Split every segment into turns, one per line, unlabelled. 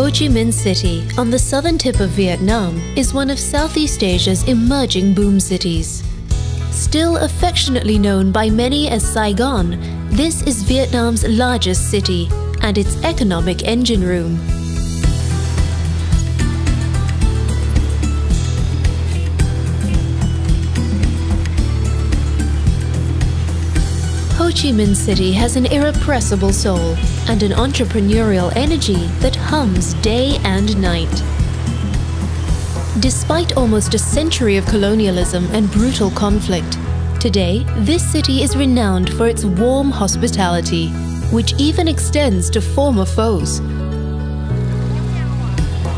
Chi Minh City, on the southern tip of Vietnam, is one of Southeast Asia's emerging boom cities. Still affectionately known by many as Saigon, this is Vietnam's largest city and its economic engine room. Ho Chi Minh City has an irrepressible soul and an entrepreneurial energy that hums day and night. Despite almost a century of colonialism and brutal conflict, today this city is renowned for its warm hospitality, which even extends to former foes.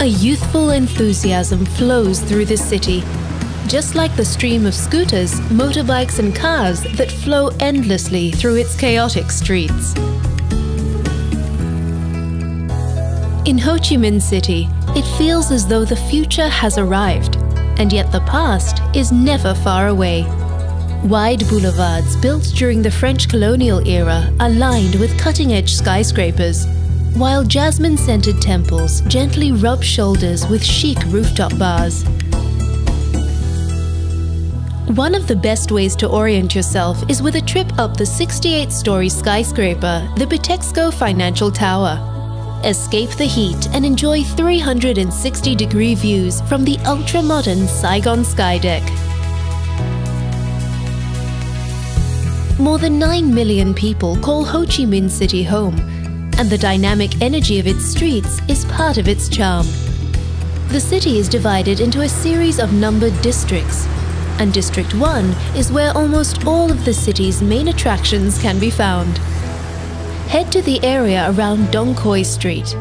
A youthful enthusiasm flows through this city, just like the stream of scooters, motorbikes and cars that flow endlessly through its chaotic streets. In Ho Chi Minh City, it feels as though the future has arrived, and yet the past is never far away. Wide boulevards built during the French colonial era are lined with cutting-edge skyscrapers, while jasmine-scented temples gently rub shoulders with chic rooftop bars. One of the best ways to orient yourself is with a trip up the 68-story skyscraper, the Bitexco Financial Tower. Escape the heat and enjoy 360-degree views from the ultra-modern Saigon Skydeck. More than 9 million people call Ho Chi Minh City home, and the dynamic energy of its streets is part of its charm. The city is divided into a series of numbered districts, and District 1 is where almost all of the city's main attractions can be found. Head to the area around Dong Quai Street.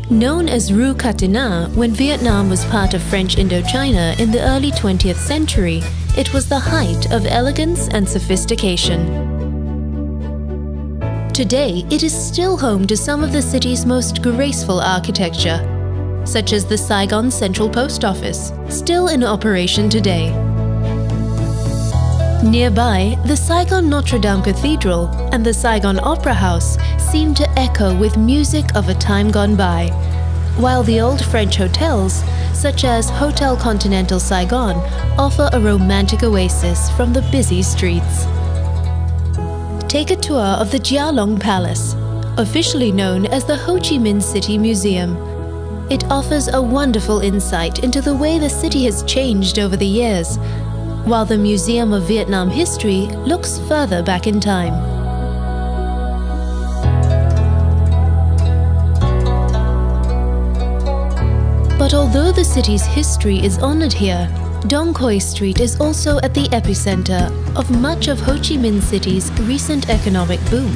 Known as Rue Catinat when Vietnam was part of French Indochina in the early 20th century, it was the height of elegance and sophistication. Today, it is still home to some of the city's most graceful architecture, such as the Saigon Central Post Office, still in operation today. Nearby, the Saigon Notre Dame Cathedral and the Saigon Opera House seem to echo with music of a time gone by, while the old French hotels, such as Hotel Continental Saigon, offer a romantic oasis from the busy streets. Take a tour of the Gia Long Palace, officially known as the Ho Chi Minh City Museum. It offers a wonderful insight into the way the city has changed over the years, while the Museum of Vietnam History looks further back in time. But although the city's history is honored here, Dong Quai Street is also at the epicenter of much of Ho Chi Minh City's recent economic boom.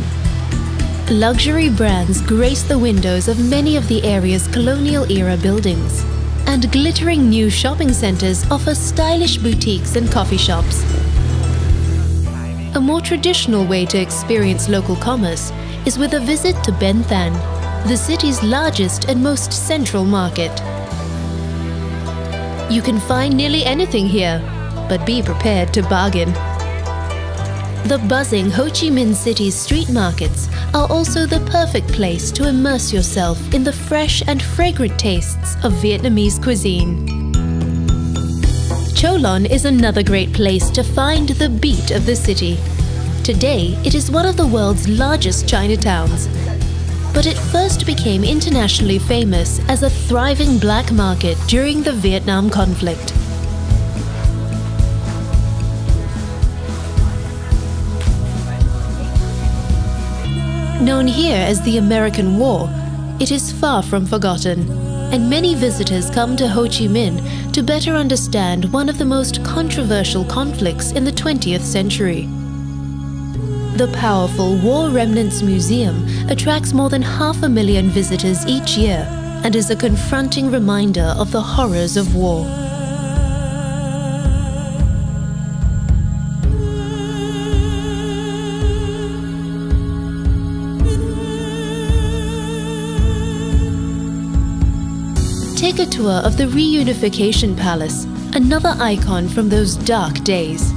Luxury brands grace the windows of many of the area's colonial-era buildings, and glittering new shopping centers offer stylish boutiques and coffee shops. A more traditional way to experience local commerce is with a visit to Ben Thanh, the city's largest and most central market. You can find nearly anything here, but be prepared to bargain. The buzzing Ho Chi Minh City's street markets are also the perfect place to immerse yourself in the fresh and fragrant tastes of Vietnamese cuisine. Cho Lon is another great place to find the beat of the city. Today, it is one of the world's largest Chinatowns, but it first became internationally famous as a thriving black market during the Vietnam conflict. Known here as the American War, it is far from forgotten, and many visitors come to Ho Chi Minh to better understand one of the most controversial conflicts in the 20th century. The powerful War Remnants Museum attracts more than 500,000 visitors each year and is a confronting reminder of the horrors of war. Take a tour of the Reunification Palace, another icon from those dark days.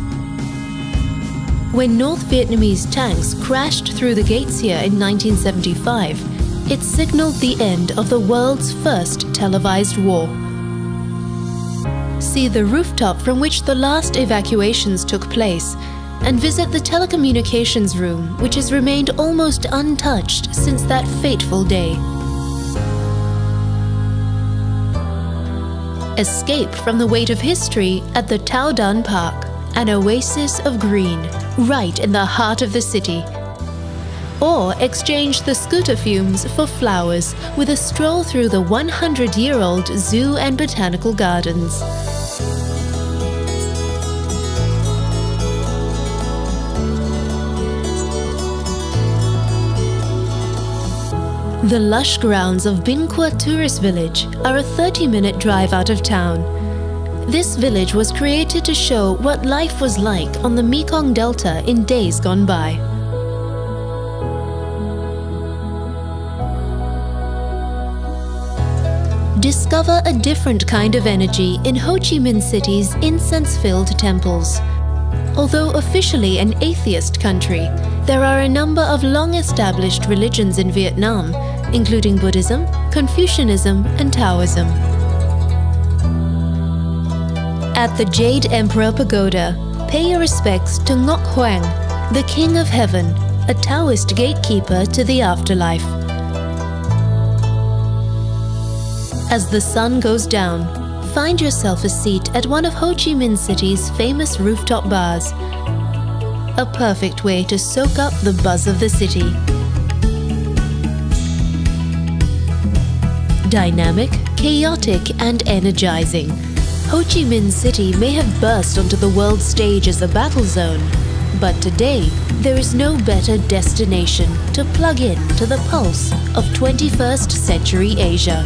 When North Vietnamese tanks crashed through the gates here in 1975, It signaled the end of the world's first televised war. See the rooftop from which the last evacuations took place, and visit the telecommunications room, which has remained almost untouched since that fateful day. Escape from the weight of history at the Taodan Park, an oasis of green, right in the heart of the city. Or exchange the scooter fumes for flowers with a stroll through the 100-year-old zoo and botanical gardens. The lush grounds of Binqua Tourist Village are a 30-minute drive out of town. This village was created to show what life was like on the Mekong Delta in days gone by. Discover a different kind of energy in Ho Chi Minh City's incense-filled temples. Although officially an atheist country, there are a number of long-established religions in Vietnam, including Buddhism, Confucianism, and Taoism. At the Jade Emperor Pagoda, pay your respects to Ngoc Hoang, the King of Heaven, a Taoist gatekeeper to the afterlife. As the sun goes down, find yourself a seat at one of Ho Chi Minh City's famous rooftop bars. A perfect way to soak up the buzz of the city. Dynamic, chaotic, and energizing, Ho Chi Minh City may have burst onto the world stage as a battle zone, but today there is no better destination to plug in to the pulse of 21st century Asia.